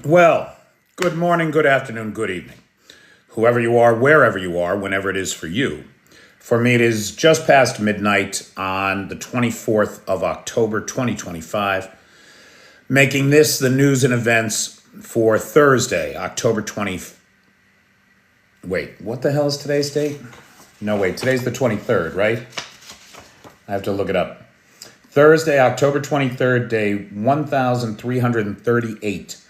Well, good morning, good afternoon, good evening. Whoever you are, wherever you are, whenever it is for you. For me, it is just past midnight on the 24th of October, 2025, making this the news and events for Thursday, October 20th. Wait, what the hell is today's date? No, wait, today's the 23rd, right? I have to look it up. Thursday, October 23rd, day 1338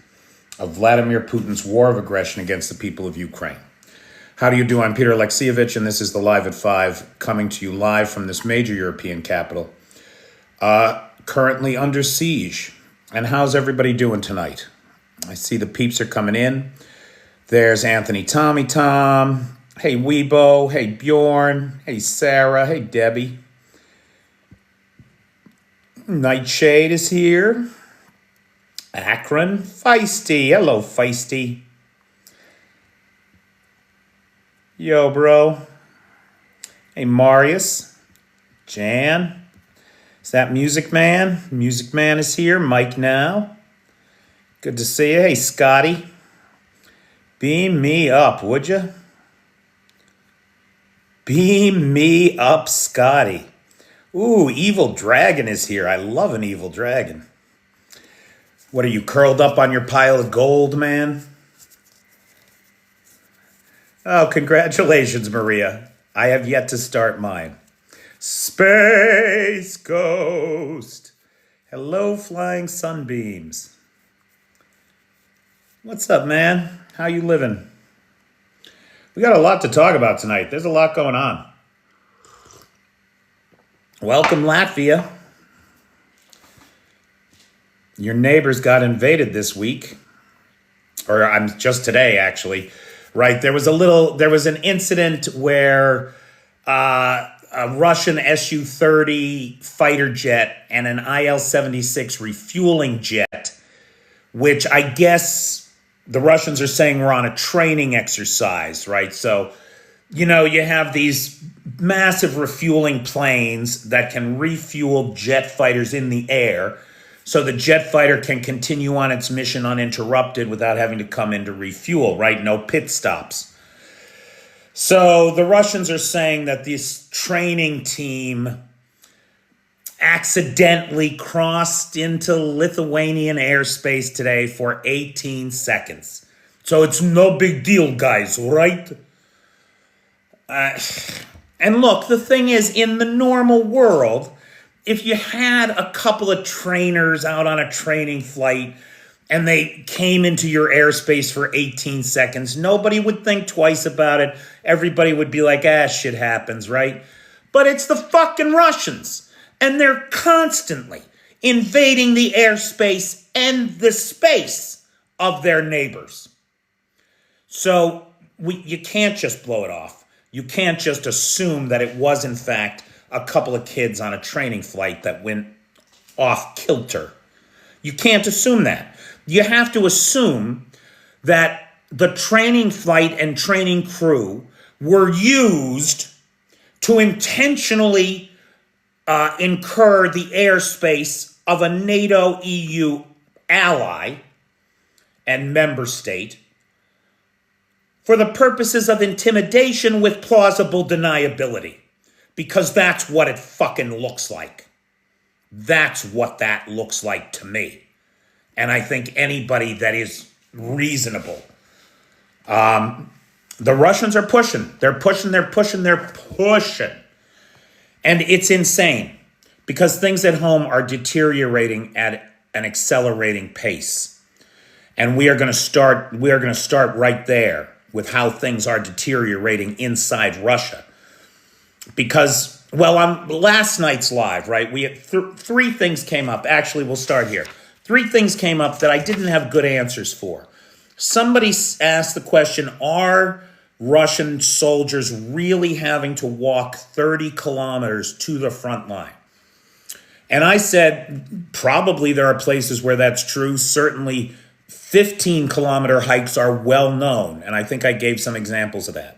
of Vladimir Putin's war of aggression against the people of Ukraine. How do you do? I'm Peter Alexievich, and this is the Live at 5, coming to you live from this major European capital, currently under siege. And how's everybody doing tonight? I see the peeps are coming in. There's Anthony Tommy Tom. Hey, Weibo. Hey, Bjorn. Hey, Sarah. Hey, Debbie. Nightshade is here. Akron. Feisty. Hello, Feisty. Yo, bro. Hey, Marius. Jan. Is that Music Man? Music Man is here. Mike now. Good to see you. Hey, Scotty. Beam me up, would you? Beam me up, Scotty. Ooh, Evil Dragon is here. I love an Evil Dragon. What, are you curled up on your pile of gold, man? Oh, congratulations, Maria. I have yet to start mine. Space Ghost. Hello, Flying Sunbeams. What's up, man? How you living? We got a lot to talk about tonight. There's a lot going on. Welcome, Latvia. Your neighbors got invaded this week. Or I'm just today, actually. Right, there was an incident where a Russian Su-30 fighter jet and an Il-76 refueling jet, which I guess the Russians are saying were on a training exercise, right? So, you have these massive refueling planes that can refuel jet fighters in the air, so the jet fighter can continue on its mission uninterrupted without having to come in to refuel, right? No pit stops. So the Russians are saying that this training team accidentally crossed into Lithuanian airspace today for 18 seconds. So it's no big deal, guys, right? And look, the thing is, in the normal world, if you had a couple of trainers out on a training flight and they came into your airspace for 18 seconds, nobody would think twice about it. Everybody would be like, shit happens, right? But it's the fucking Russians. And they're constantly invading the airspace and the space of their neighbors. So you can't just blow it off. You can't just assume that it was, in fact, a couple of kids on a training flight that went off kilter. You can't assume that. You have to assume that the training flight and training crew were used to intentionally incur the airspace of a NATO EU ally and member state for the purposes of intimidation with plausible deniability. Because that's what it fucking looks like. That's what that looks like to me. And I think anybody that is reasonable. The Russians are pushing. They're pushing. And it's insane. Because things at home are deteriorating at an accelerating pace. And we are going to start right there with how things are deteriorating inside Russia. Because, on last night's live, right, we had three things came up. Actually, we'll start here. Three things came up that I didn't have good answers for. Somebody asked the question, are Russian soldiers really having to walk 30 kilometers to the front line? And I said, probably there are places where that's true. Certainly 15-kilometer hikes are well known. And I think I gave some examples of that.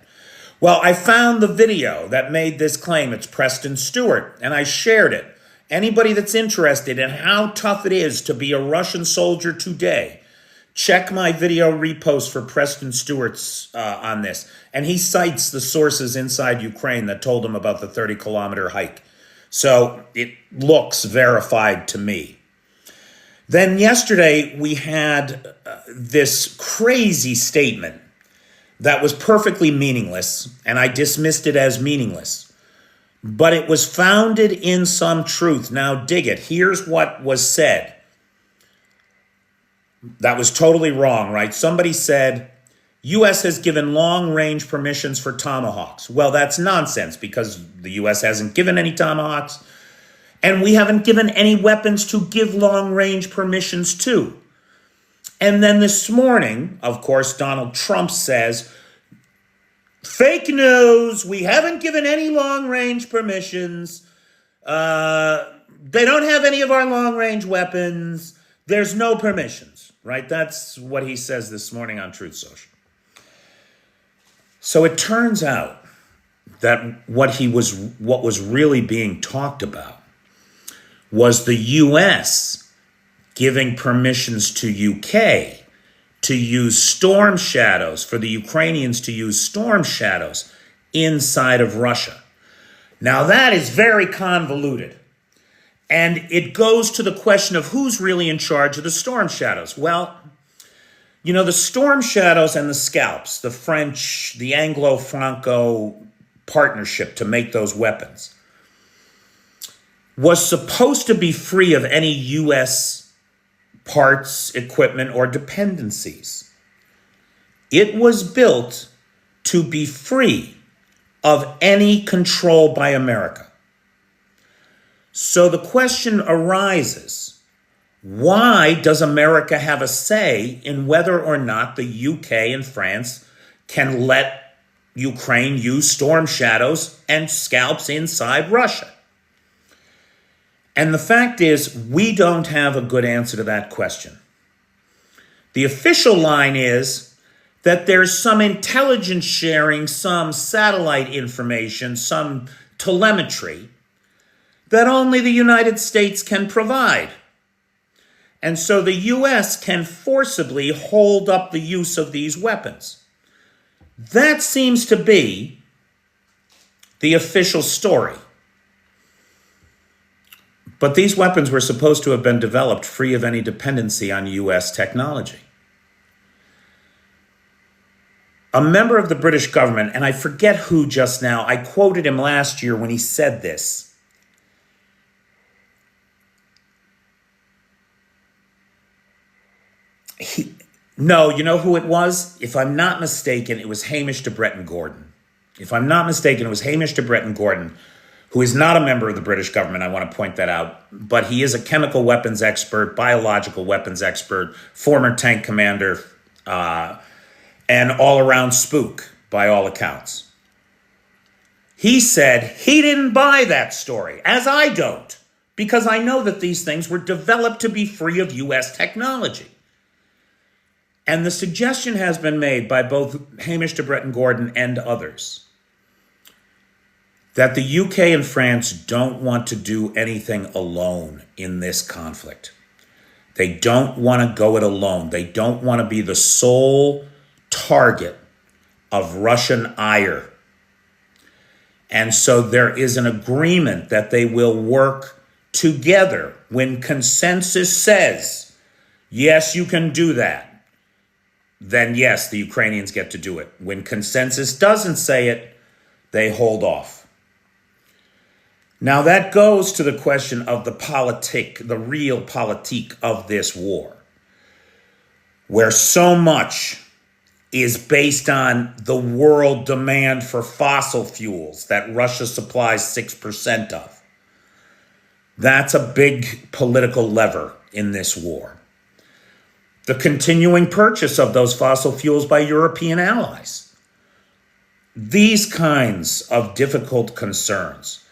Well, I found the video that made this claim. It's Preston Stewart, and I shared it. Anybody that's interested in how tough it is to be a Russian soldier today, Check my video repost for Preston Stewart's on this. And he cites the sources inside Ukraine that told him about the 30-kilometer hike. So it looks verified to me. Then yesterday we had this crazy statement that was perfectly meaningless, and I dismissed it as meaningless. But it was founded in some truth. Now dig it. Here's what was said. That was totally wrong, right? Somebody said, U.S. has given long-range permissions for Tomahawks. Well, that's nonsense because the U.S. hasn't given any Tomahawks, and we haven't given any weapons to give long-range permissions to. And then this morning, of course, Donald Trump says, fake news, we haven't given any long-range permissions. They don't have any of our long-range weapons. There's no permissions, right? That's what he says this morning on Truth Social. So it turns out that what was really being talked about was the U.S. giving permissions to UK to use storm shadows, for the Ukrainians to use storm shadows inside of Russia. Now that is very convoluted. And it goes to the question of who's really in charge of the storm shadows. Well, you know, the storm shadows and the scalps, the French, the Anglo-Franco partnership to make those weapons, was supposed to be free of any U.S. parts, equipment, or dependencies. It was built to be free of any control by America. So the question arises, why does America have a say in whether or not the UK and France can let Ukraine use storm shadows and scalps inside Russia? And the fact is, we don't have a good answer to that question. The official line is that there's some intelligence sharing, some satellite information, some telemetry that only the United States can provide. And so the U.S. can forcibly hold up the use of these weapons. That seems to be the official story. But these weapons were supposed to have been developed free of any dependency on U.S. technology. A member of the British government, and I forget who just now, I quoted him last year when he said this. No, you know who it was? If I'm not mistaken, it was Hamish de Bretton Gordon. If I'm not mistaken, it was Hamish de Bretton Gordon, who is not a member of the British government, I want to point that out, but he is a chemical weapons expert, biological weapons expert, former tank commander, and all-around spook, by all accounts. He said he didn't buy that story, as I don't, because I know that these things were developed to be free of U.S. technology. And the suggestion has been made by both Hamish de Bretton Gordon and others that the UK and France don't want to do anything alone in this conflict. They don't want to go it alone. They don't want to be the sole target of Russian ire. And so there is an agreement that they will work together when consensus says, yes, you can do that. Then yes, the Ukrainians get to do it. When consensus doesn't say it, they hold off. Now that goes to the question of the real politique of this war, where so much is based on the world demand for fossil fuels that Russia supplies 6% of. That's a big political lever in this war. The continuing purchase of those fossil fuels by European allies. These kinds of difficult concerns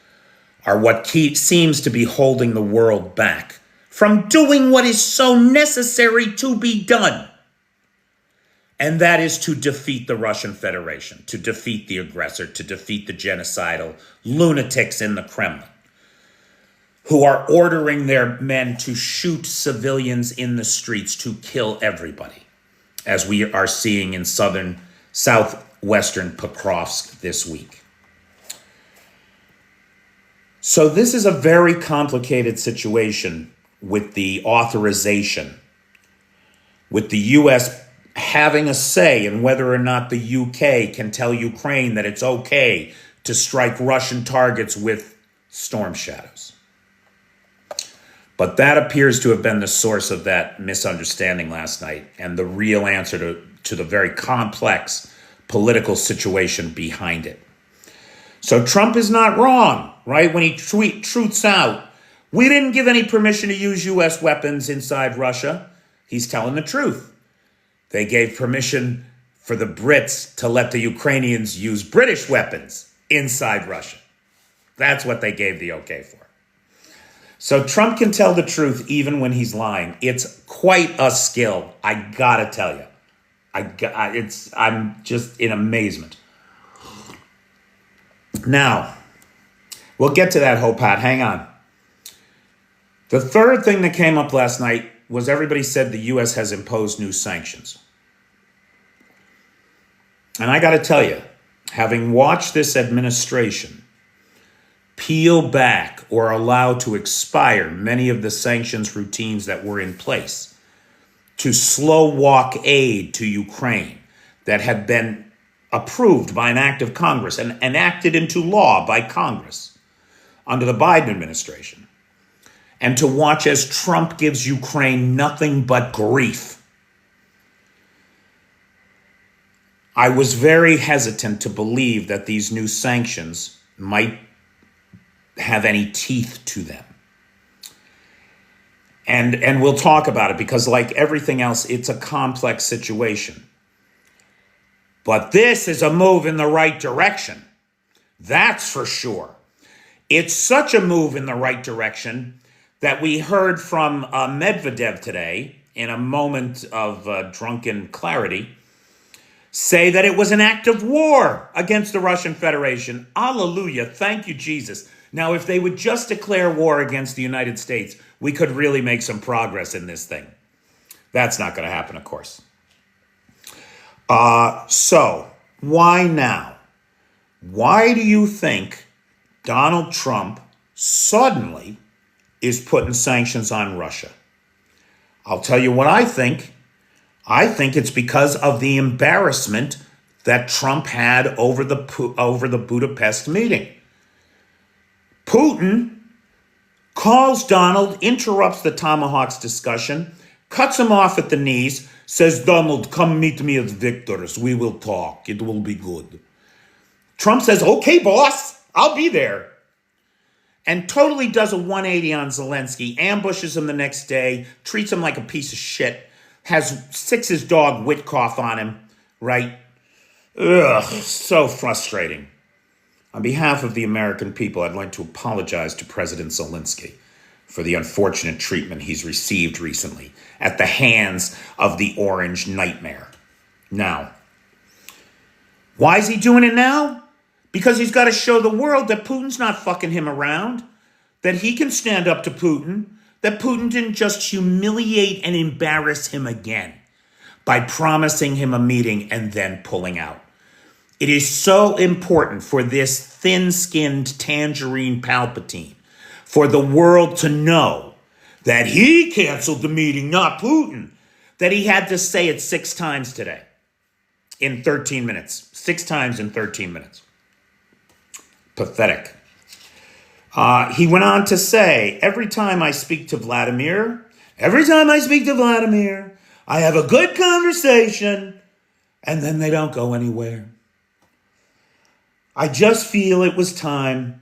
are what seems to be holding the world back from doing what is so necessary to be done. And that is to defeat the Russian Federation, to defeat the aggressor, to defeat the genocidal lunatics in the Kremlin, who are ordering their men to shoot civilians in the streets, to kill everybody. as we are seeing in southwestern Pokrovsk this week. So this is a very complicated situation with the authorization, with the U.S. having a say in whether or not the UK can tell Ukraine that it's okay to strike Russian targets with storm shadows. But that appears to have been the source of that misunderstanding last night and the real answer to the very complex political situation behind it. So Trump is not wrong, right? When he truths out, we didn't give any permission to use U.S. weapons inside Russia. He's telling the truth. They gave permission for the Brits to let the Ukrainians use British weapons inside Russia. That's what they gave the okay for. So Trump can tell the truth even when he's lying. It's quite a skill, I gotta tell you. I'm just in amazement. Now, we'll get to that, Hopat. Hang on. The third thing that came up last night was everybody said the U.S. has imposed new sanctions. And I got to tell you, having watched this administration peel back or allow to expire many of the sanctions routines that were in place, to slow walk aid to Ukraine that had been approved by an act of Congress and enacted into law by Congress under the Biden administration, and to watch as Trump gives Ukraine nothing but grief. I was very hesitant to believe that these new sanctions might have any teeth to them. And we'll talk about it because, like everything else, it's a complex situation. But this is a move in the right direction. That's for sure. It's such a move in the right direction that we heard from Medvedev today, in a moment of drunken clarity, say that it was an act of war against the Russian Federation. Hallelujah. Thank you, Jesus. Now, if they would just declare war against the United States, we could really make some progress in this thing. That's not going to happen, of course. So, why now? Why do you think Donald Trump suddenly is putting sanctions on Russia? I'll tell you what I think. I think it's because of the embarrassment that Trump had over the Budapest meeting. Putin calls Donald, interrupts the Tomahawks discussion, cuts him off at the knees, says, "Donald, come meet me at Victor's. We will talk. It will be good." Trump says, "Okay, boss, I'll be there." And totally does a 180 on Zelensky, ambushes him the next day, treats him like a piece of shit, sicks his dog Witkoff on him, right? Ugh, so frustrating. On behalf of the American people, I'd like to apologize to President Zelensky for the unfortunate treatment he's received recently at the hands of the Orange Nightmare. Now, why is he doing it now? Because he's got to show the world that Putin's not fucking him around, that he can stand up to Putin, that Putin didn't just humiliate and embarrass him again by promising him a meeting and then pulling out. It is so important for this thin-skinned tangerine Palpatine, for the world to know that he canceled the meeting, not Putin, that he had to say it 6 times today in 13 minutes. 6 times in 13 minutes. Pathetic. He went on to say, every time I speak to Vladimir, I have a good conversation, and then they don't go anywhere. I just feel it was time.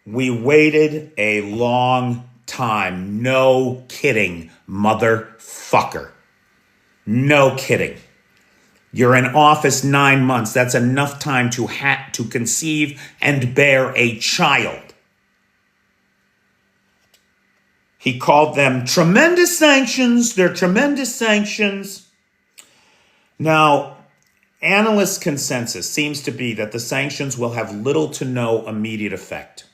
We waited a long time. No kidding, motherfucker. No kidding. You're in office 9 months. That's enough time to conceive and bear a child. He called them tremendous sanctions. They're tremendous sanctions. Now, analysts' consensus seems to be that the sanctions will have little to no immediate effect.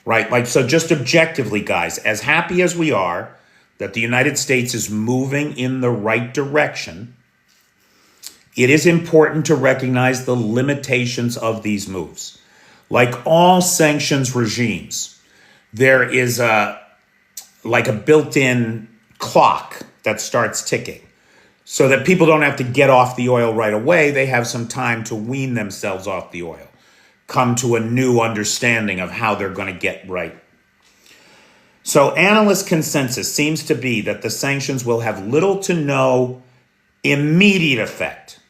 Right? So just objectively, guys, as happy as we are that the United States is moving in the right direction, It is important to recognize the limitations of these moves. Like all sanctions regimes, there is a built-in clock that starts ticking so that people don't have to get off the oil right away. They have some time to wean themselves off the oil, come to a new understanding of how they're going to get right. So analyst consensus seems to be that the sanctions will have little to no immediate effect.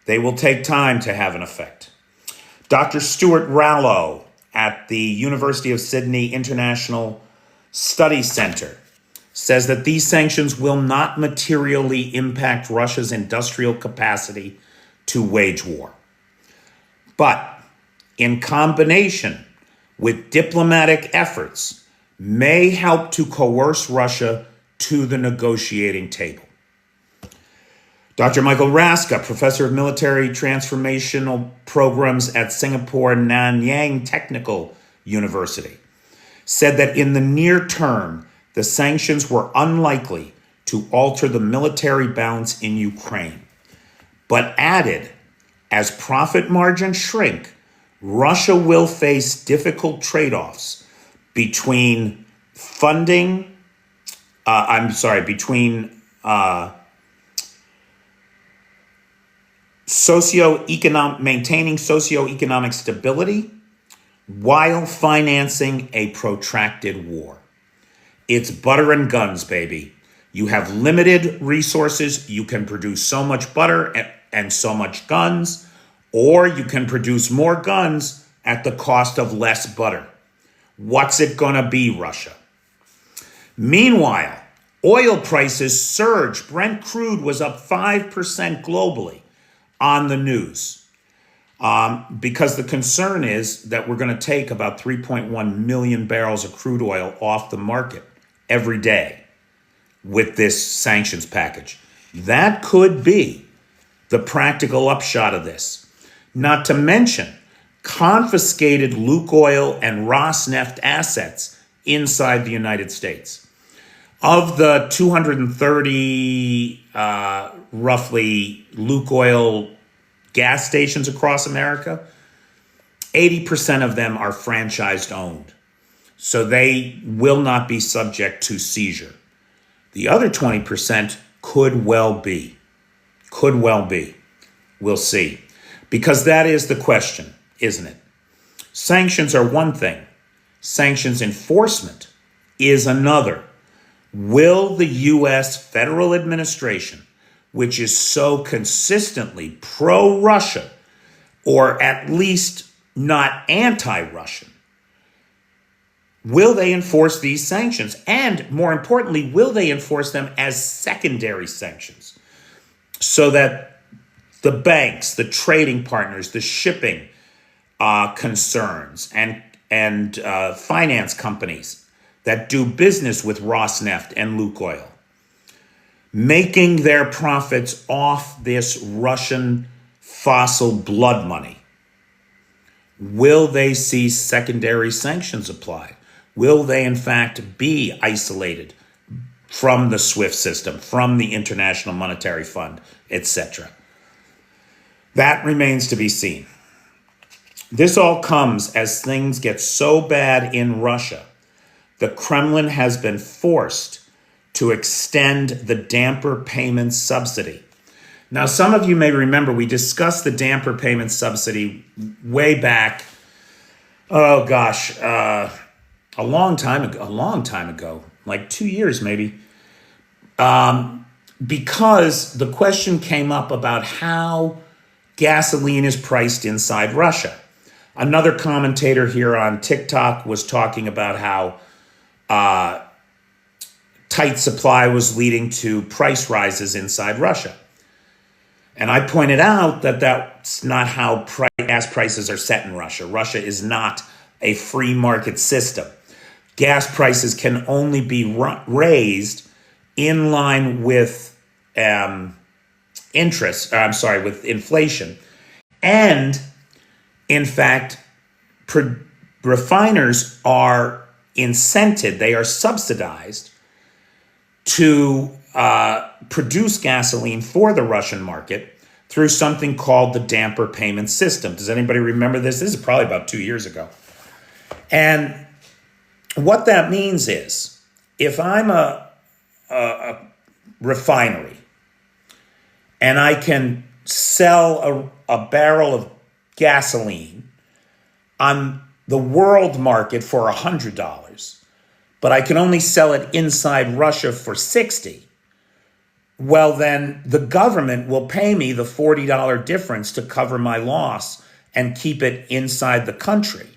They will take time to have an effect. Dr. Stuart Rallo at the University of Sydney International Study Center says that these sanctions will not materially impact Russia's industrial capacity to wage war. But in combination with diplomatic efforts, may help to coerce Russia to the negotiating table. Dr. Michael Raska, professor of military transformational programs at Singapore Nanyang Technical University, said that in the near term, the sanctions were unlikely to alter the military balance in Ukraine, but added, as profit margins shrink, Russia will face difficult trade-offs between maintaining socioeconomic stability while financing a protracted war. It's butter and guns, baby. You have limited resources. You can produce so much butter and so much guns, or you can produce more guns at the cost of less butter. What's it gonna be, Russia? Meanwhile, oil prices surged. Brent crude was up 5% globally on the news because the concern is that we're gonna take about 3.1 million barrels of crude oil off the market every day with this sanctions package. That could be the practical upshot of this. Not to mention confiscated Lukoil and Rosneft assets inside the United States. Of the 230 roughly Lukoil gas stations across America, 80% of them are franchised owned. So they will not be subject to seizure. The other 20% could well be. Could well be. We'll see. Because that is the question, isn't it? Sanctions are one thing. Sanctions enforcement is another. Will the U.S. federal administration, which is so consistently pro-Russia, or at least not anti-Russian, will they enforce these sanctions? And more importantly, will they enforce them as secondary sanctions so that the banks, the trading partners, the shipping concerns, and finance companies that do business with Rosneft and Lukoil, making their profits off this Russian fossil blood money, will they see secondary sanctions applied? Will they, in fact, be isolated from the SWIFT system, from the International Monetary Fund, etc.? That remains to be seen. This all comes as things get so bad in Russia. The Kremlin has been forced to extend the damper payment subsidy. Now, some of you may remember we discussed the damper payment subsidy way back, a long time ago, like 2 years maybe, because the question came up about how gasoline is priced inside Russia. Another commentator here on TikTok was talking about how tight supply was leading to price rises inside Russia. And I pointed out that that's not how gas prices are set in Russia. Russia is not a free market system. Gas prices can only be raised in line with with inflation. And in fact, refiners are incented, they are subsidized to produce gasoline for the Russian market through something called the damper payment system. Does anybody remember this? This is probably about 2 years ago. And what that means is, if I'm a refinery and I can sell a barrel of gasoline on the world market for $100, but I can only sell it inside Russia for $60, well, then the government will pay me the $40 difference to cover my loss and keep it inside the country.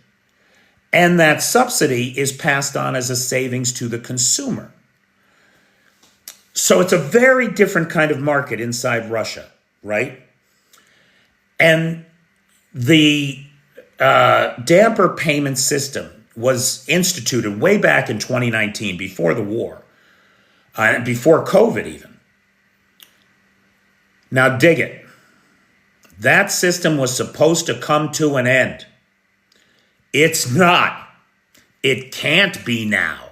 And that subsidy is passed on as a savings to the consumer. So it's a very different kind of market inside Russia, right? And the damper payment system was instituted way back in 2019, before the war, and before COVID even. Now dig it. That system was supposed to come to an end. It's not. It can't be now.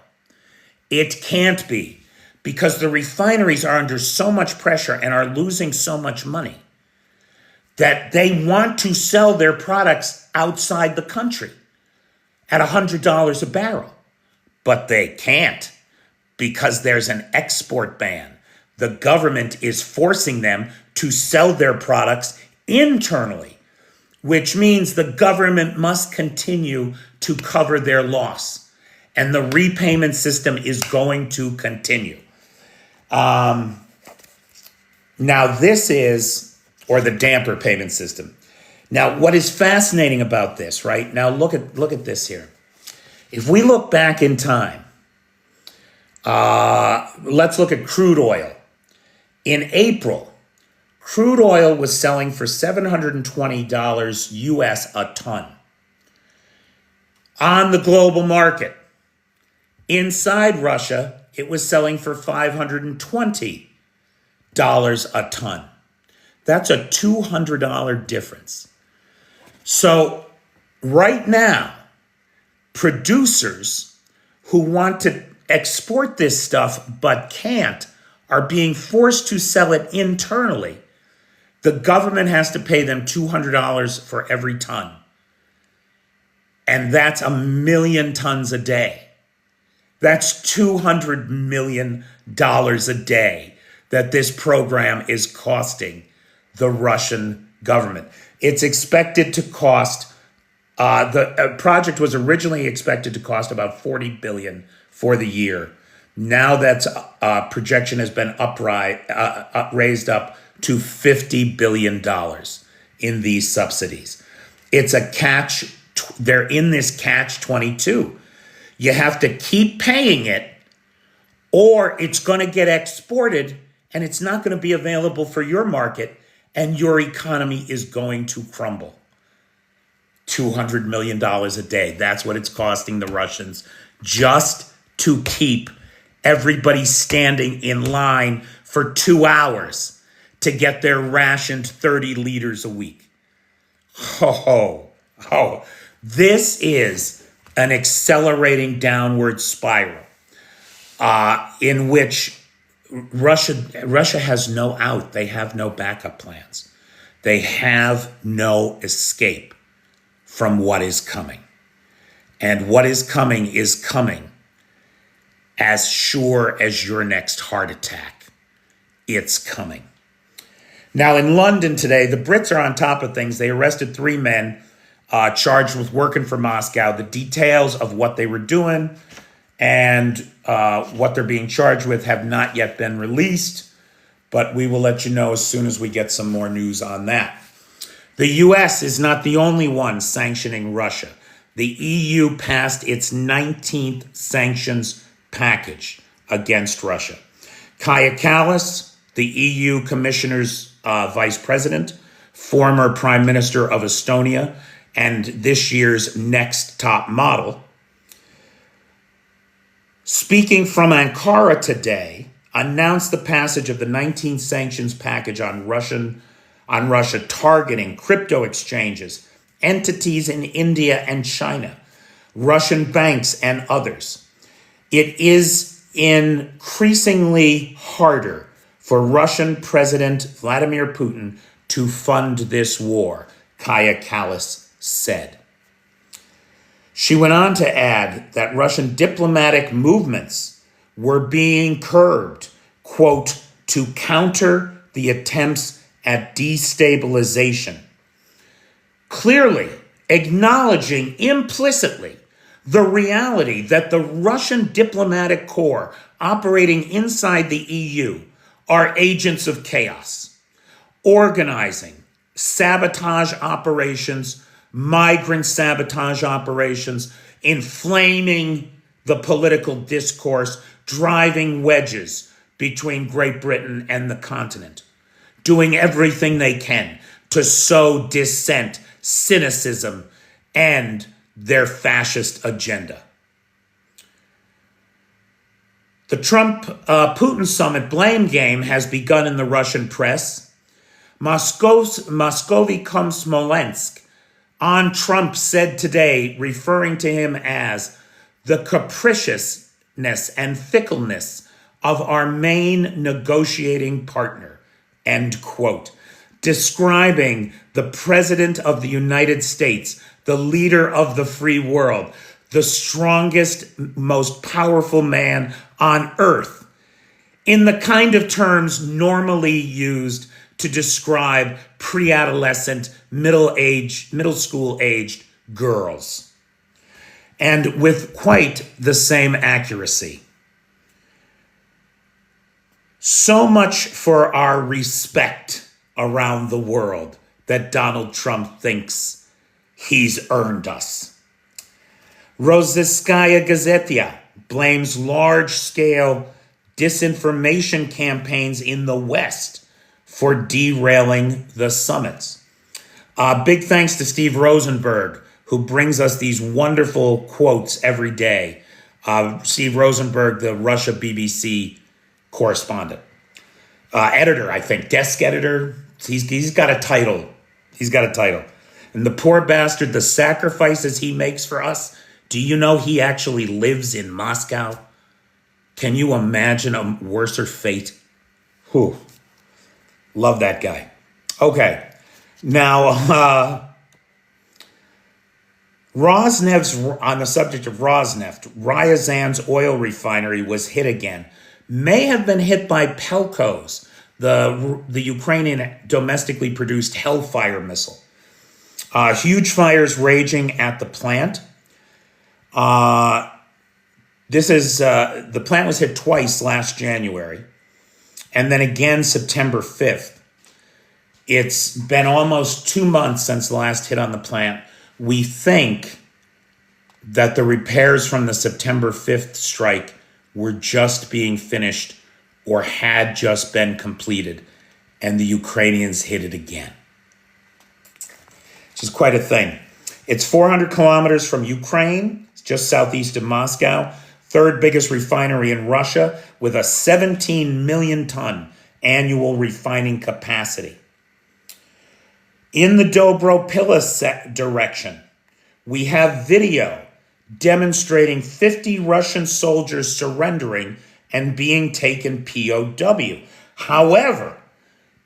It can't be, because the refineries are under so much pressure and are losing so much money that they want to sell their products outside the country at $100 a barrel. But they can't, because there's an export ban. The government is forcing them to sell their products internally, which means the government must continue to cover their loss. And the repayment system is going to continue. Now this is, or the damper payment system. Now, what is fascinating about this, right? Now look at this here. If we look back in time, let's look at crude oil. In April, crude oil was selling for $720 US a ton on the global market. Inside Russia, it was selling for $520 a ton. That's a $200 difference. So right now, producers who want to export this stuff but can't are being forced to sell it internally. The government has to pay them $200 for every ton. And that's 1 million tons a day. That's $200 million a day that this program is costing the Russian government. It's expected to cost, the project was originally expected to cost about $40 billion for the year. Now that projection has been raised up to $50 billion in these subsidies. It's a they're in this catch-22. You have to keep paying it, or it's going to get exported and it's not going to be available for your market, and your economy is going to crumble. $200 million a day. That's what it's costing the Russians just to keep everybody standing in line for 2 hours to get their rationed 30 liters a week. This is an accelerating downward spiral in which Russia has no out. They have no backup plans. They have no escape from what is coming. And what is coming as sure as your next heart attack. It's coming. Now in London today, the Brits are on top of things. They arrested 3 men charged with working for Moscow. The details of what they were doing and what they're being charged with have not yet been released, but we will let you know as soon as we get some more news on that. The US is not the only one sanctioning Russia. The EU passed its 19th sanctions package against Russia. Kaja Kallas, the EU Commissioner's vice president, former Prime Minister of Estonia, and this year's next top model, speaking from Ankara today, announced the passage of the 19th sanctions package on Russia targeting crypto exchanges, entities in India and China, Russian banks, and others. It is increasingly harder for Russian President Vladimir Putin to fund this war, Kaya Kallas said. She went on to add that Russian diplomatic movements were being curbed, quote, to counter the attempts at destabilization, clearly acknowledging implicitly the reality that the Russian diplomatic corps operating inside the EU are agents of chaos, organizing sabotage operations, migrant sabotage operations, inflaming the political discourse, driving wedges between Great Britain and the continent, doing everything they can to sow dissent, cynicism, and their fascist agenda. The Trump-Putin summit blame game has begun in the Russian press. Moscowy cum Smolensk on Trump said today, referring to him as the capriciousness and fickleness of our main negotiating partner, end quote, describing the President of the United States, the leader of the free world, the strongest, most powerful man on earth, in the kind of terms normally used to describe pre-adolescent, middle school aged girls, and with quite the same accuracy. So much for our respect around the world that Donald Trump thinks he's earned us. Rossiyskaya Gazeta blames large-scale disinformation campaigns in the West for derailing the summits. Big thanks to Steve Rosenberg, who brings us these wonderful quotes every day. Steve Rosenberg, the Russia BBC correspondent. Editor, I think, desk editor. He's got a title. He's got a title. And the poor bastard, the sacrifices he makes for us. Do you know he actually lives in Moscow? Can you imagine a worser fate? Whew. Love that guy. Okay. Now, Rosneft's, on the subject of Rosneft, Ryazan's oil refinery was hit again. May have been hit by Pelkos, the Ukrainian domestically produced Hellfire missile. Huge fires raging at the plant. The plant was hit twice last January, and then again September 5th. It's been almost 2 months since the last hit on the plant. We think that the repairs from the September 5th strike were just being finished or had just been completed, and the Ukrainians hit it again. Which is quite a thing. It's 400 kilometers from Ukraine. It's just southeast of Moscow. Third biggest refinery in Russia with a 17 million ton annual refining capacity. In the Dobropilla direction, we have video demonstrating 50 Russian soldiers surrendering and being taken POW. However,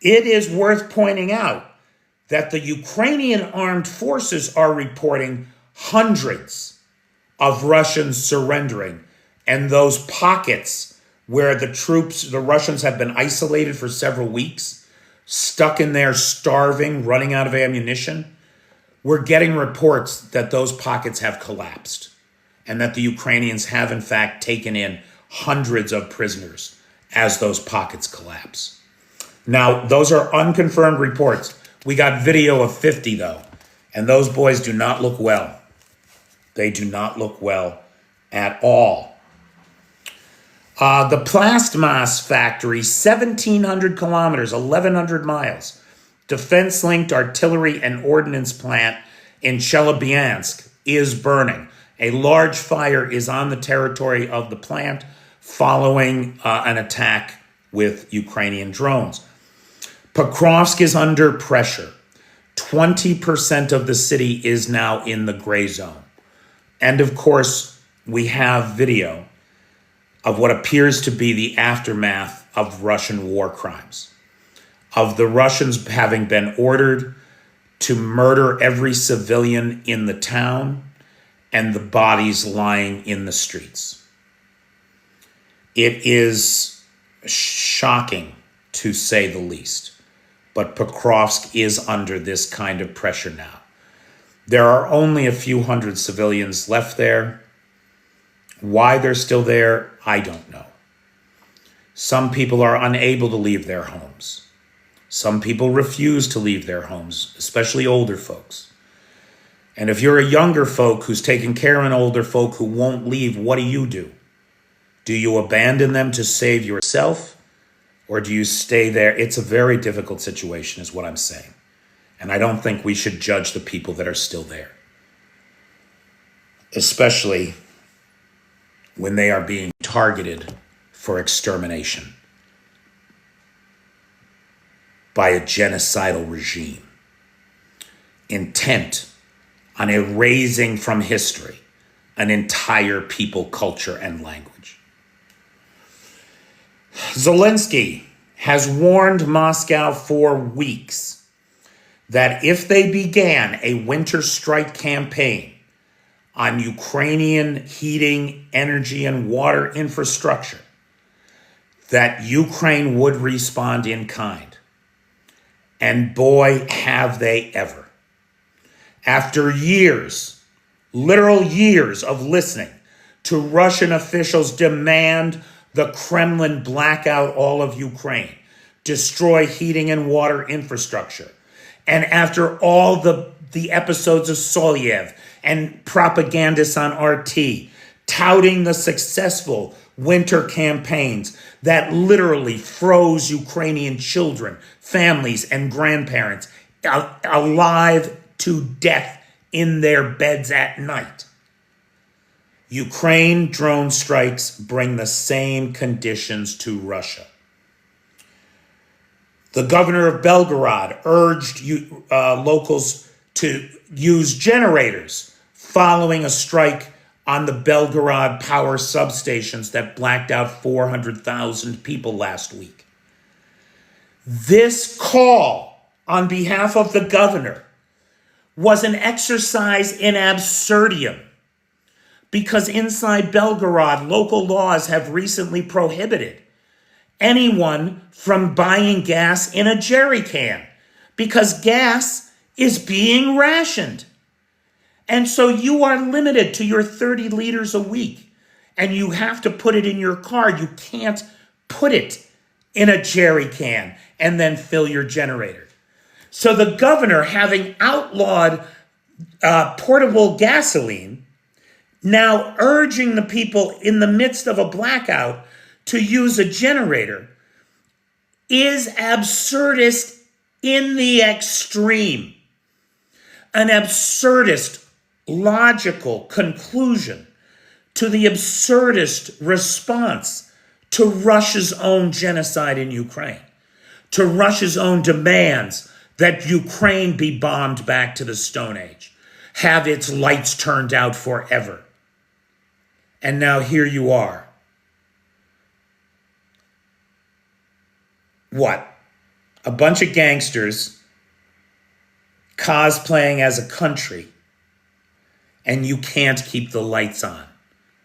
it is worth pointing out that the Ukrainian armed forces are reporting hundreds of Russians surrendering, and those pockets where the Russians have been isolated for several weeks, stuck in there starving, running out of ammunition, we're getting reports that those pockets have collapsed and that the Ukrainians have in fact taken in hundreds of prisoners as those pockets collapse. Now, those are unconfirmed reports. We got video of 50 though, and those boys do not look well. They do not look well at all. The Plastmas factory, 1,700 kilometers, 1,100 miles. Defense-linked artillery and ordnance plant in Chelyabinsk is burning. A large fire is on the territory of the plant following an attack with Ukrainian drones. Pokrovsk is under pressure. 20% of the city is now in the gray zone. And of course, we have video of what appears to be the aftermath of Russian war crimes. of the Russians having been ordered to murder every civilian in the town and the bodies lying in the streets. It is shocking, to say the least, but Pokrovsk is under this kind of pressure now. There are only a few hundred civilians left there. Why they're still there, I don't know. Some people are unable to leave their homes. Some people refuse to leave their homes, especially older folks. And if you're a younger folk who's taking care of older folk who won't leave, what do? Do you abandon them to save yourself, or do you stay there? It's a very difficult situation, is what I'm saying. And I don't think we should judge the people that are still there, especially when they are being targeted for extermination by a genocidal regime, intent on erasing from history an entire people, culture, and language. Zelensky has warned Moscow for weeks that if they began a winter strike campaign on Ukrainian heating, energy, and water infrastructure, that Ukraine would respond in kind. And boy, have they ever. After years, literal years of listening to Russian officials demand the Kremlin black out all of Ukraine, destroy heating and water infrastructure, and after all the episodes of Solyev and propagandists on RT touting the successful winter campaigns that literally froze Ukrainian children, families, and grandparents alive to death in their beds at night. Ukraine drone strikes bring the same conditions to Russia. The governor of Belgorod urged locals to use generators following a strike on the Belgorod power substations that blacked out 400,000 people last week. This call on behalf of the governor was an exercise in absurdium, because inside Belgorod, local laws have recently prohibited anyone from buying gas in a jerry can because gas is being rationed. And so you are limited to your 30 liters a week, and you have to put it in your car. You can't put it in a jerry can and then fill your generator. So the governor, having outlawed portable gasoline, now urging the people in the midst of a blackout to use a generator, is absurdist in the extreme. An absurdist logical conclusion to the absurdist response to Russia's own genocide in Ukraine, to Russia's own demands that Ukraine be bombed back to the Stone Age, have its lights turned out forever. And now here you are. What? A bunch of gangsters cosplaying as a country, and you can't keep the lights on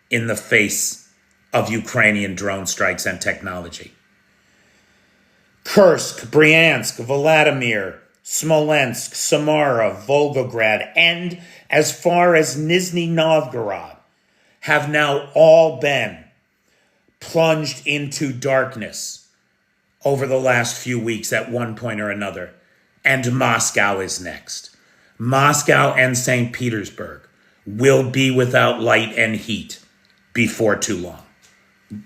in the face of Ukrainian drone strikes and technology. Kursk, Bryansk, Vladimir, Smolensk, Samara, Volgograd, and as far as Nizhny Novgorod have now all been plunged into darkness over the last few weeks at one point or another. And Moscow is next. Moscow and St. Petersburg will be without light and heat before too long.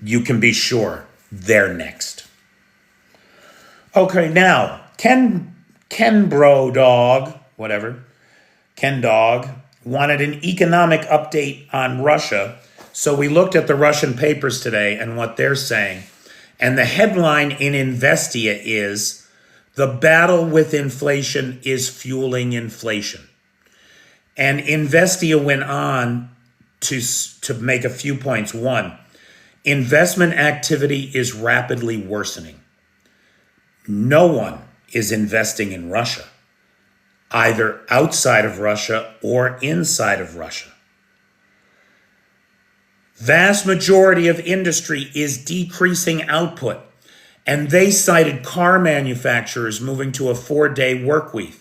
You can be sure they're next. Okay, now, Ken Dog wanted an economic update on Russia. So we looked at the Russian papers today and what they're saying. And the headline in Investia is, "The battle with inflation is fueling inflation." And Investia went on to make a few points. One, investment activity is rapidly worsening. No one is investing in Russia, either outside of Russia or inside of Russia. Vast majority of industry is decreasing output, and they cited car manufacturers moving to a 4-day work week.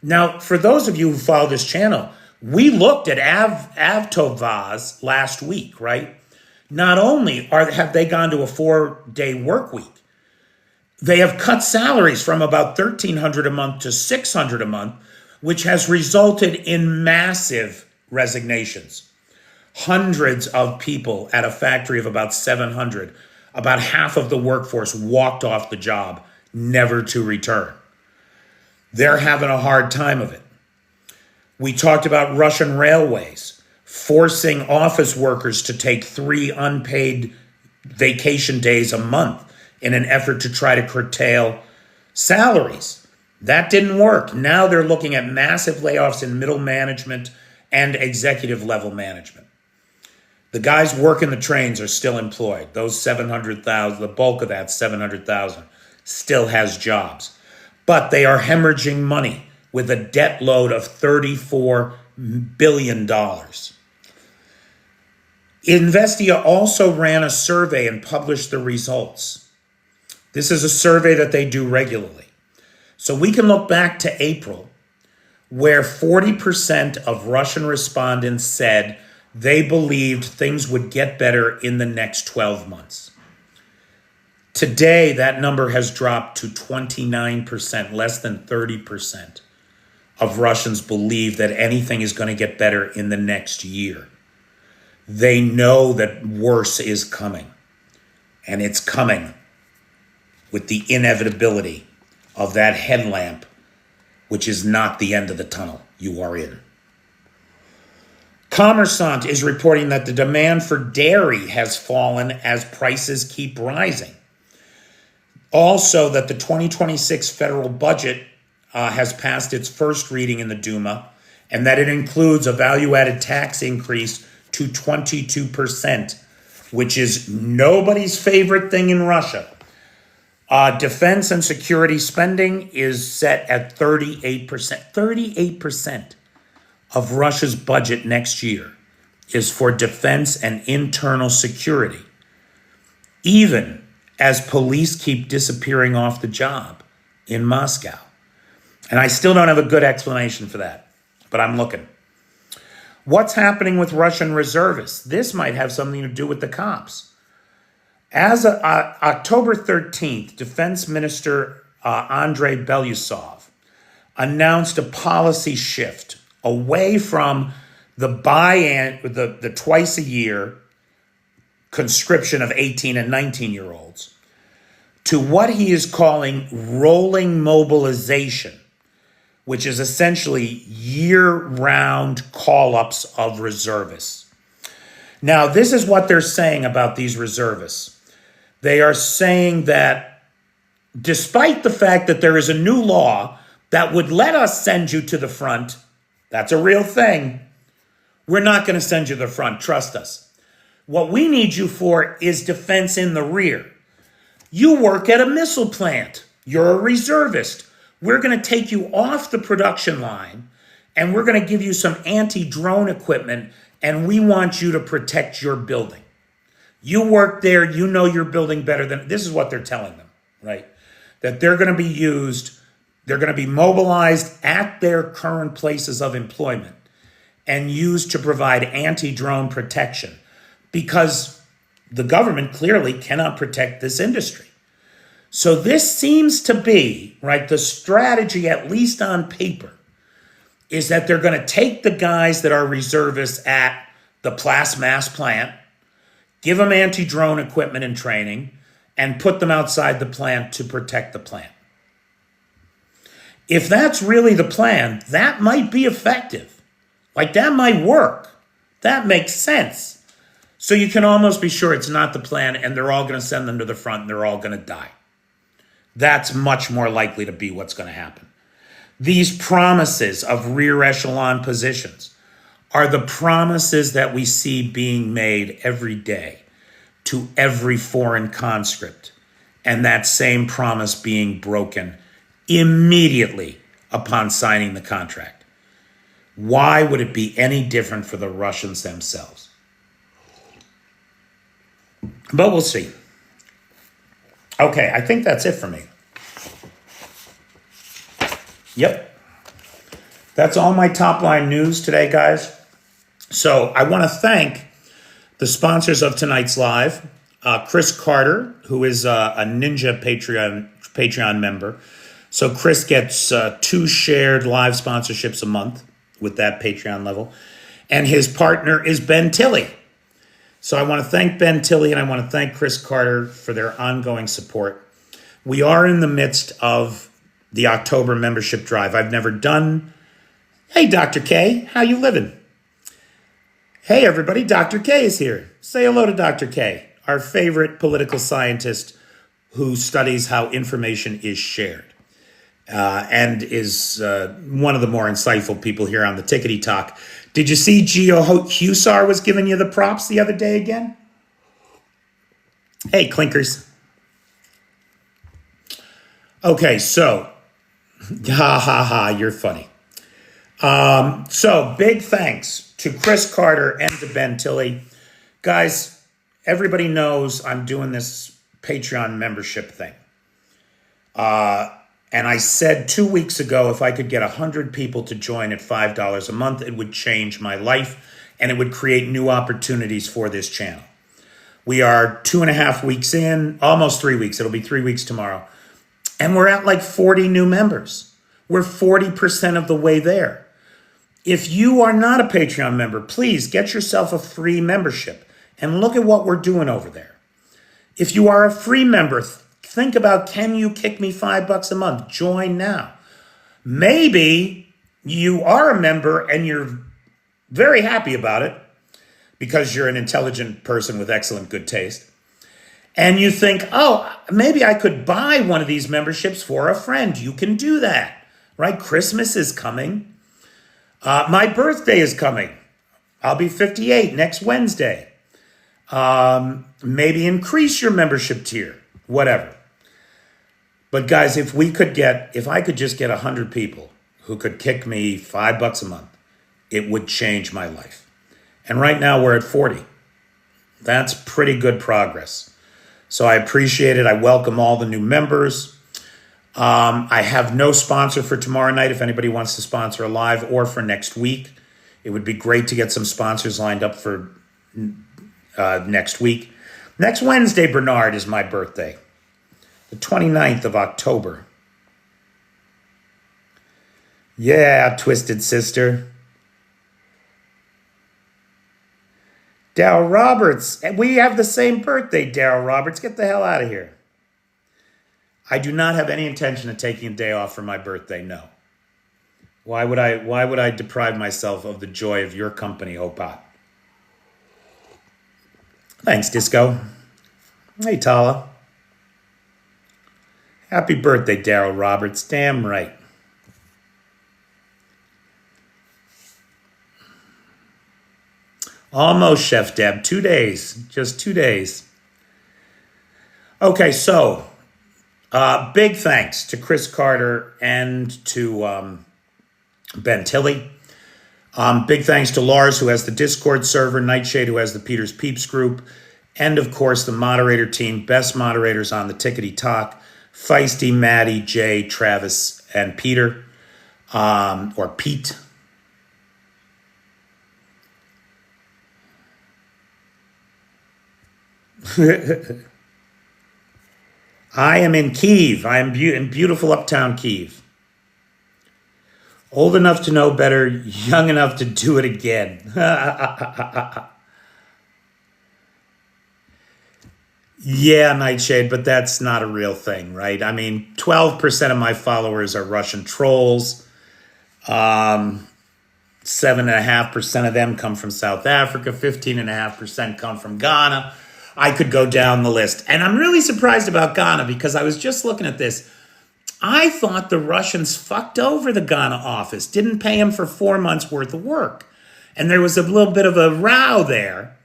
Now, for those of you who follow this channel, we looked at Avtovaz last week, right? Not only have they gone to a 4-day work week, they have cut salaries from about $1,300 a month to $600 a month, which has resulted in massive resignations. Hundreds of people at a factory of about 700, about half of the workforce walked off the job, never to return. They're having a hard time of it. We talked about Russian railways forcing office workers to take 3 unpaid vacation days a month in an effort to try to curtail salaries. That didn't work. Now they're looking at massive layoffs in middle management and executive level management. The guys working the trains are still employed. Those 700,000, the bulk of that 700,000 still has jobs. But they are hemorrhaging money with a debt load of $34 billion. Investia also ran a survey and published the results. This is a survey that they do regularly. So we can look back to April, where 40% of Russian respondents said they believed things would get better in the next 12 months. Today, that number has dropped to 29%, less than 30% of Russians believe that anything is going to get better in the next year. They know that worse is coming, and it's coming with the inevitability of that headlamp, which is not the end of the tunnel you are in. Commerçant is reporting that the demand for dairy has fallen as prices keep rising. Also, that the 2026 federal budget has passed its first reading in the Duma, and that it includes a value-added tax increase to 22%, which is nobody's favorite thing in Russia. Defense and security spending is set at 38%. 38% of Russia's budget next year is for defense and internal security, even as police keep disappearing off the job in Moscow. And I still don't have a good explanation for that, but I'm looking. What's happening with Russian reservists? This might have something to do with the cops. As of October 13th, Defense Minister Andrei Belousov announced a policy shift away from the twice a year conscription of 18 and 19-year-olds to what he is calling rolling mobilization, which is essentially year-round call-ups of reservists. Now, this is what they're saying about these reservists. They are saying that despite the fact that there is a new law that would let us send you to the front, that's a real thing, we're not going to send you to the front, trust us. What we need you for is defense in the rear. You work at a missile plant. You're a reservist. We're going to take you off the production line, and we're going to give you some anti-drone equipment, and we want you to protect your building. You work there, you know your building better than, this is what they're telling them, right? That they're going to be used, they're going to be mobilized at their current places of employment and used to provide anti-drone protection because the government clearly cannot protect this industry. So this seems to be, right, the strategy, at least on paper, is that they're going to take the guys that are reservists at the Mass plant, give them anti-drone equipment and training, and put them outside the plant to protect the plant. If that's really the plan, that might be effective. Like, that might work. That makes sense. So you can almost be sure it's not the plan and they're all going to send them to the front and they're all going to die. That's much more likely to be what's going to happen. These promises of rear echelon positions are the promises that we see being made every day to every foreign conscript, and that same promise being broken immediately upon signing the contract. Why would it be any different for the Russians themselves? But we'll see. Okay, I think that's it for me. Yep. That's all my top line news today, guys. So I want to thank the sponsors of tonight's live. Chris Carter, who is a Ninja Patreon member. So Chris gets 2 shared live sponsorships a month with that Patreon level. And his partner is Ben Tilley. So I want to thank Ben Tilley and I want to thank Chris Carter for their ongoing support. We are in the midst of the October membership drive. I've never done. Hey, Dr. K, how you living? Hey, everybody, Dr. K is here. Say hello to Dr. K, our favorite political scientist who studies how information is shared and is one of the more insightful people here on the Tickety Talk. Did you see Geo Husar was giving you the props the other day again? Hey, clinkers. Okay, so, ha ha ha, you're funny. So big thanks to Chris Carter and to Ben Tilley. Guys, everybody knows I'm doing this Patreon membership thing. And I said 2 weeks ago, if I could get 100 people to join at $5 a month, it would change my life and it would create new opportunities for this channel. We are 2.5 weeks in, almost 3 weeks. It'll be 3 weeks tomorrow. And we're at like 40 new members. We're 40% of the way there. If you are not a Patreon member, please get yourself a free membership and look at what we're doing over there. If you are a free member, think about, can you kick me $5 a month? Join now. Maybe you are a member and you're very happy about it because you're an intelligent person with excellent good taste. And you think, oh, maybe I could buy one of these memberships for a friend. You can do that, right? Christmas is coming. My birthday is coming. I'll be 58 next Wednesday. Maybe increase your membership tier, whatever. But guys, if I could just get 100 people who could kick me $5 a month, it would change my life. And right now we're at 40. That's pretty good progress. So I appreciate it. I welcome all the new members. I have no sponsor for tomorrow night. If anybody wants to sponsor a live or for next week, it would be great to get some sponsors lined up for next week. Next Wednesday, Bernard, is my birthday. The 29th of October. Yeah, Twisted Sister. Daryl Roberts. We have the same birthday, Daryl Roberts. Get the hell out of here. I do not have any intention of taking a day off for my birthday, no. Why would I deprive myself of the joy of your company, Opat? Thanks, Disco. Hey, Tala. Happy birthday, Daryl Roberts. Damn right. Almost, Chef Deb. 2 days. Just 2 days. Okay, so big thanks to Chris Carter and to Ben Tilley. Big thanks to Lars, who has the Discord server, Nightshade, who has the Peter's Peeps group, and of course the moderator team, best moderators on the Tickety Talk, Feisty, Maddie, Jay, Travis, and Peter, or Pete. I am in Kyiv. I am in beautiful uptown Kyiv. Old enough to know better, young enough to do it again. Yeah, Nightshade, but that's not a real thing, right? I mean, 12% of my followers are Russian trolls. 7.5% of them come from South Africa. 15.5% come from Ghana. I could go down the list. And I'm really surprised about Ghana because I was just looking at this. I thought the Russians fucked over the Ghana office, didn't pay him for 4 months worth of work. And there was a little bit of a row there.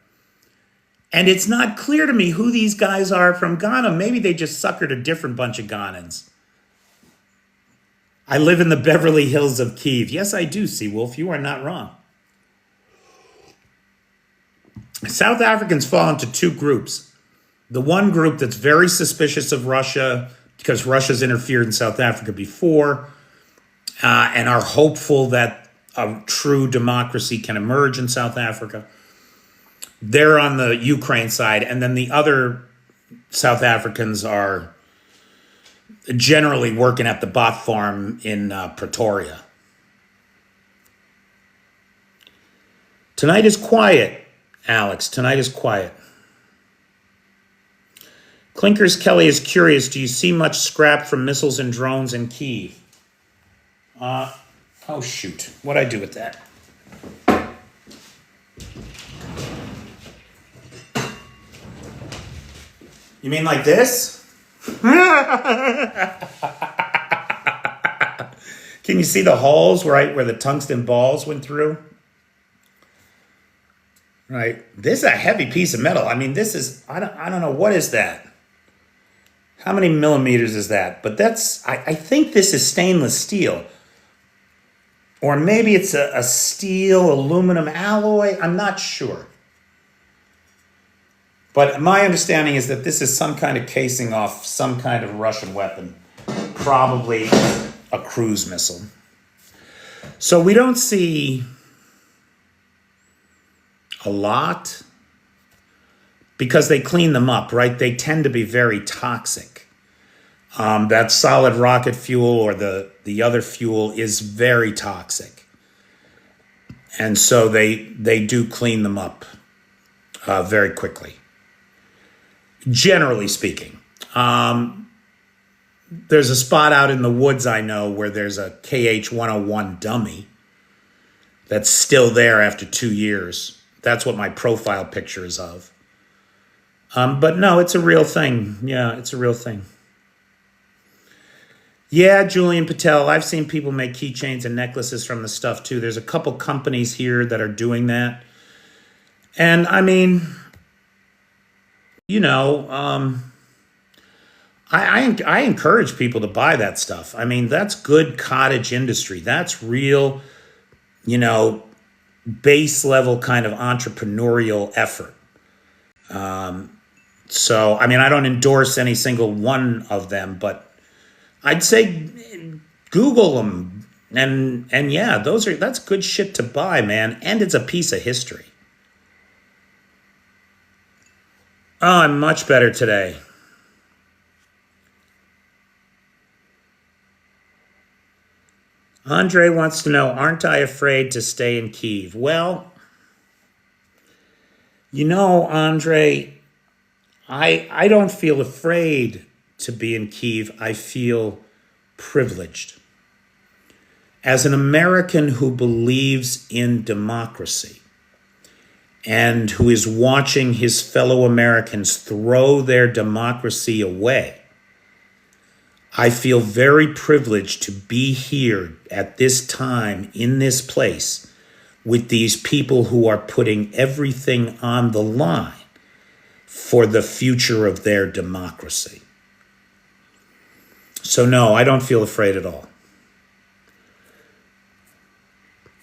And it's not clear to me who these guys are from Ghana. Maybe they just suckered a different bunch of Ghanans. I live in the Beverly Hills of Kyiv. Yes, I do, Seawolf. You are not wrong. South Africans fall into two groups. The one group that's very suspicious of Russia because Russia's interfered in South Africa before, and are hopeful that a true democracy can emerge in South Africa. They're on the Ukraine side. And then the other South Africans are generally working at the bot farm in Pretoria. Tonight is quiet, Alex. Tonight is quiet. Clinkers Kelly is curious. Do you see much scrap from missiles and drones in Kyiv? Oh, shoot. What'd I do with that? You mean like this? Can you see the holes right where the tungsten balls went through? Right. This is a heavy piece of metal. I mean, this is, I don't know, what is that? How many millimeters is that? But that's, I think this is stainless steel. Or maybe it's a steel aluminum alloy. I'm not sure. But my understanding is that this is some kind of casing off some kind of Russian weapon. Probably a cruise missile. So we don't see a lot because they clean them up, right? They tend to be very toxic. That solid rocket fuel or the other fuel is very toxic. And so they do clean them up very quickly. Generally speaking. There's a spot out in the woods I know where there's a KH-101 dummy that's still there after 2 years. That's what my profile picture is of. But no, it's a real thing. Yeah, it's a real thing. Yeah, Julian Patel, I've seen people make keychains and necklaces from the stuff too. There's a couple companies here that are doing that. And I mean, you know, I encourage people to buy that stuff. I mean, that's good cottage industry. That's real, you know, base level kind of entrepreneurial effort. So, I mean, I don't endorse any single one of them, but I'd say Google them. And yeah, that's good shit to buy, man. And it's a piece of history. Oh, I'm much better today. Andre wants to know, aren't I afraid to stay in Kyiv? Well, you know, Andre, I don't feel afraid to be in Kyiv. I feel privileged. As an American who believes in democracy and who is watching his fellow Americans throw their democracy away, I feel very privileged to be here at this time in this place with these people who are putting everything on the line for the future of their democracy. So no, I don't feel afraid at all.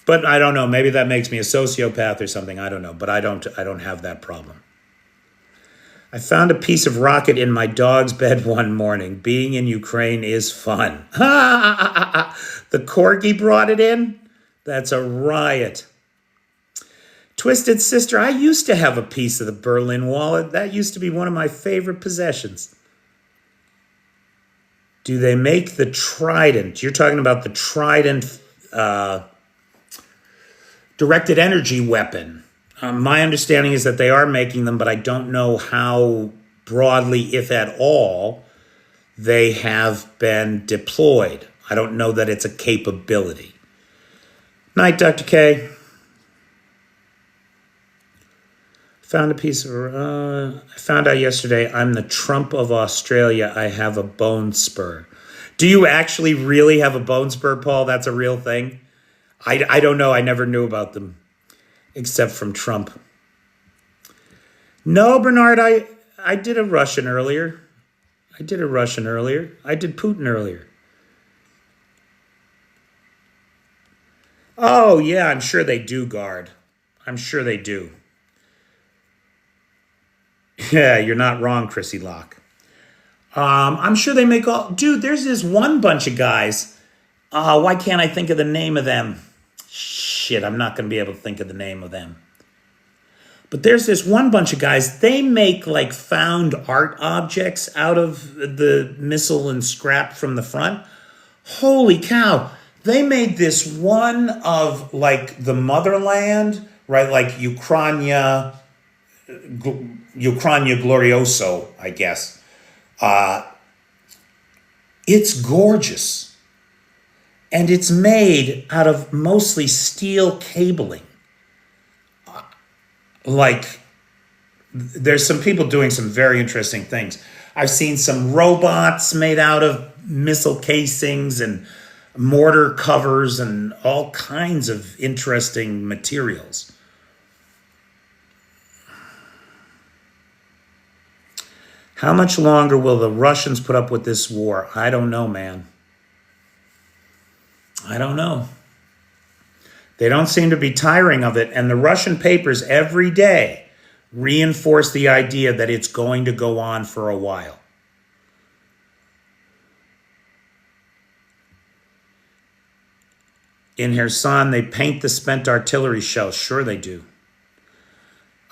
But I don't know, maybe that makes me a sociopath or something, I don't know, but I don't have that problem. I found a piece of rocket in my dog's bed one morning. Being in Ukraine is fun. The corgi brought it in? That's a riot. Twisted Sister, I used to have a piece of the Berlin Wall. That used to be one of my favorite possessions. Do they make the Trident? You're talking about the Trident directed energy weapon. My understanding is that they are making them, but I don't know how broadly, if at all, they have been deployed. I don't know that it's a capability. Night, Dr. K. Found a piece of, I found out yesterday I'm the Trump of Australia. I have a bone spur. Do you actually really have a bone spur, Paul? That's a real thing? I don't know. I never knew about them, except from Trump. No, Bernard, I did a Russian earlier. I did Putin earlier. Oh, yeah, I'm sure they do, Guard. I'm sure they do. Yeah, you're not wrong, Chrissy Locke. I'm sure they make all. Dude, there's this one bunch of guys. Why can't I think of the name of them? Shit, I'm not going to be able to think of the name of them. But there's this one bunch of guys. They make like found art objects out of the missile and scrap from the front. Holy cow. They made this one of like the motherland, right? Like Ukraina Glorioso, I guess. It's gorgeous. And it's made out of mostly steel cabling. Like, there's some people doing some very interesting things. I've seen some robots made out of missile casings and mortar covers and all kinds of interesting materials. How much longer will the Russians put up with this war? I don't know, man. I don't know. They don't seem to be tiring of it, and the Russian papers every day reinforce the idea that it's going to go on for a while. In Kherson, they paint the spent artillery shells. Sure they do.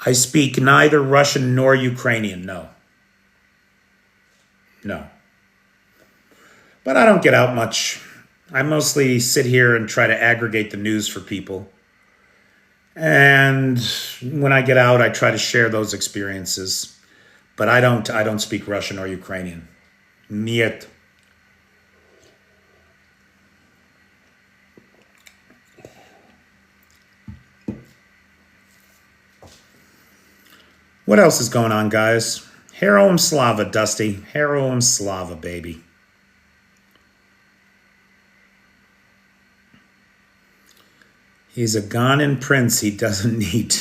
I speak neither Russian nor Ukrainian, no. No. But I don't get out much. I mostly sit here and try to aggregate the news for people. And when I get out, I try to share those experiences. But I don't speak Russian or Ukrainian. Niet. What else is going on, guys? Heroem Slava, Dusty. Heroem Slava, baby. He's a Ghanan prince he doesn't need.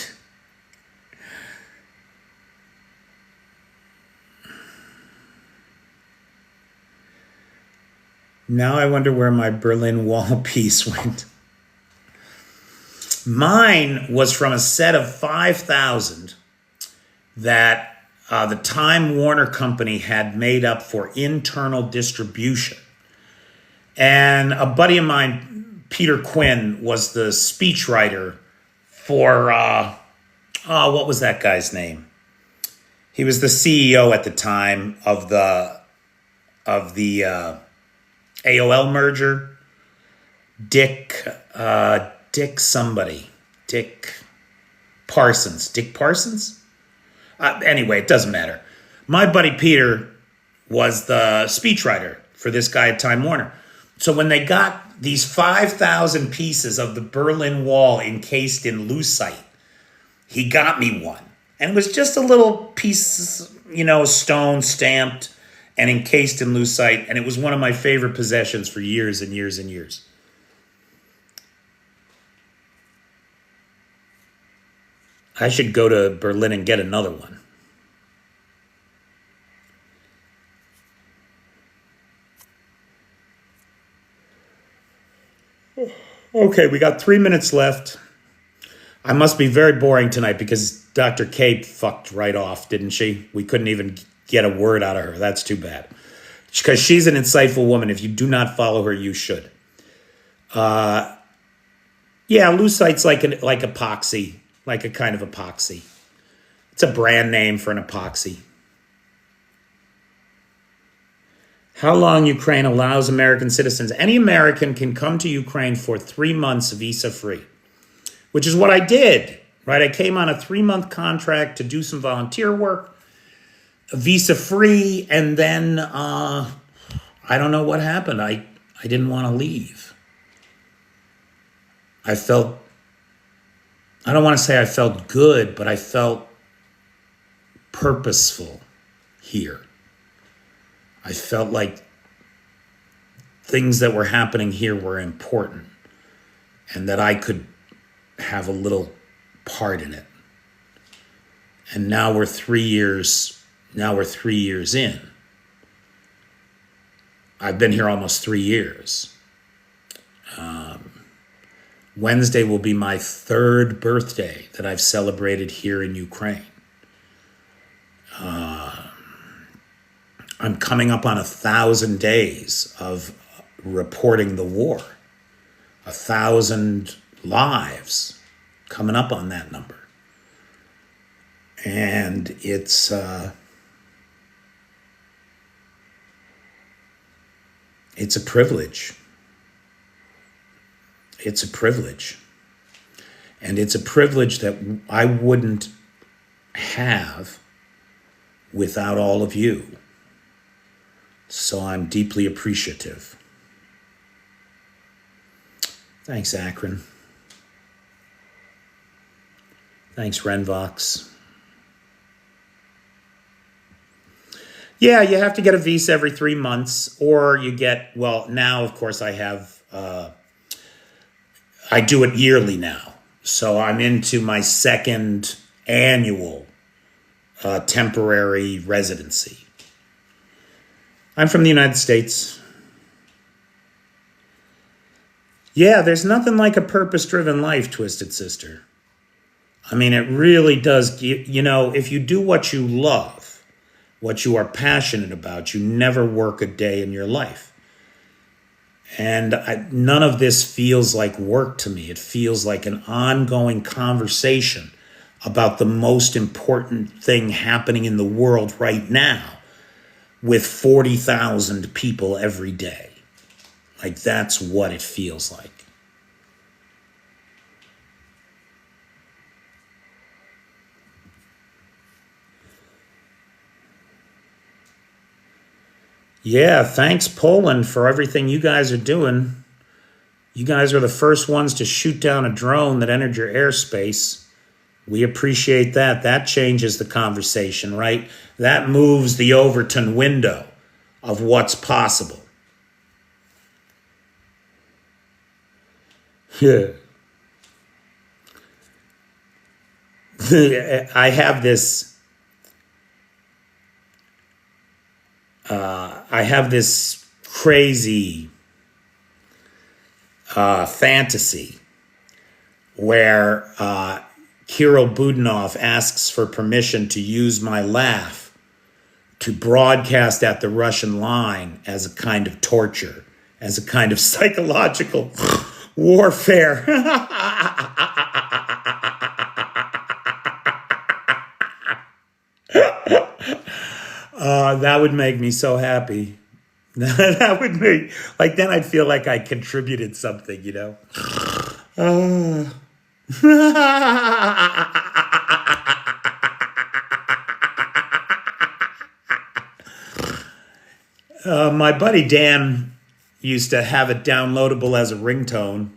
Now I wonder where my Berlin Wall piece went. Mine was from a set of 5,000 that the Time Warner Company had made up for internal distribution. And a buddy of mine, Peter Quinn, was the speechwriter for, what was that guy's name? He was the CEO at the time of the AOL merger. Dick Parsons? Anyway, it doesn't matter. My buddy Peter was the speechwriter for this guy at Time Warner. So when they got these 5,000 pieces of the Berlin Wall encased in lucite, he got me one. And it was just a little piece, stone stamped and encased in lucite. And it was one of my favorite possessions for years and years and years. I should go to Berlin and get another one. Okay, we got 3 minutes left. I must be very boring tonight because Dr. K fucked right off, didn't she? We couldn't even get a word out of her. That's too bad. Because she's an insightful woman. If you do not follow her, you should. Yeah, lucite's like epoxy. Like a kind of epoxy. It's a brand name for an epoxy. How long Ukraine allows American citizens. Any American can come to Ukraine for 3 months visa-free, which is what I did, right? I came on a 3-month contract to do some volunteer work, visa-free, and then I don't know what happened. I didn't want to leave. I don't want to say I felt good, but I felt purposeful here. I felt like things that were happening here were important and that I could have a little part in it. And now we're 3 years in. I've been here almost 3 years. Wednesday will be my 3rd birthday that I've celebrated here in Ukraine. I'm coming up on 1,000 days of reporting the war. 1,000 lives coming up on that number. And it's a privilege. It's a privilege. And it's a privilege that I wouldn't have without all of you. So I'm deeply appreciative. Thanks, Akron. Thanks, Renvox. Yeah, you have to get a visa every 3 months, or you get, well, now, of course, I do it yearly now. So I'm into my 2nd annual temporary residency. I'm from the United States. Yeah, there's nothing like a purpose-driven life, Twisted Sister. I mean, it really does. You know, if you do what you love, what you are passionate about, you never work a day in your life. And none of this feels like work to me. It feels like an ongoing conversation about the most important thing happening in the world right now with 40,000 people every day. Like, that's what it feels like. Yeah, thanks, Poland, for everything you guys are doing. You guys are the first ones to shoot down a drone that entered your airspace. We appreciate that. That changes the conversation, right? That moves the Overton window of what's possible. Yeah. I have this crazy fantasy where Kirill Budanov asks for permission to use my laugh to broadcast at the Russian line as a kind of torture, as a kind of psychological warfare. That would make me so happy. That would be like, then I'd feel like I contributed something, you know. My buddy Dan used to have it downloadable as a ringtone.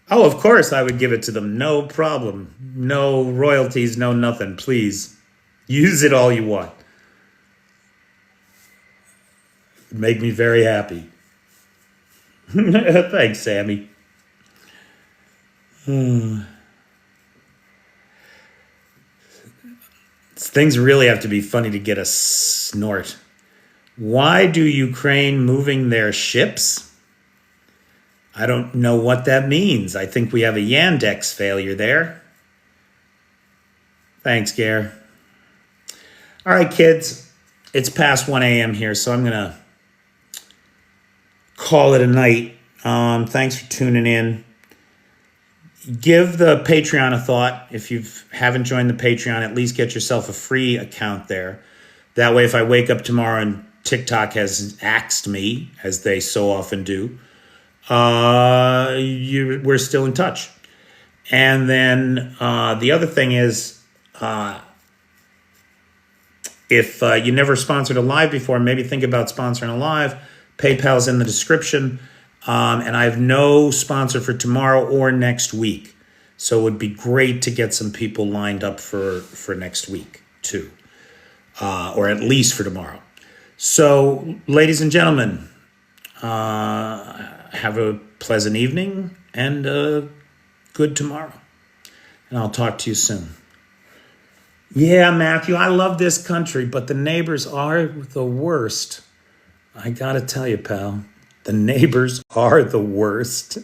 Oh, of course I would give it to them. No problem. No royalties, no nothing. Please use it all you want. Make me very happy. Thanks, Sammy. Things really have to be funny to get a snort. Why do Ukraine moving their ships? I don't know what that means. I think we have a Yandex failure there. Thanks, Gare. All right, kids. It's past 1 a.m. here, so I'm going to call it a night. Thanks for tuning in. Give the Patreon a thought. If you haven't joined the Patreon, at least get yourself a free account there. That way, if I wake up tomorrow and TikTok has axed me, as they so often do, we're still in touch. And then the other thing is, if you never sponsored a live before, maybe think about sponsoring a live. PayPal's in the description. And I have no sponsor for tomorrow or next week. So it would be great to get some people lined up for next week, too. Or at least for tomorrow. So, ladies and gentlemen, have a pleasant evening and a good tomorrow. And I'll talk to you soon. Yeah, Matthew, I love this country, but the neighbors are the worst. I gotta tell you, pal, the neighbors are the worst.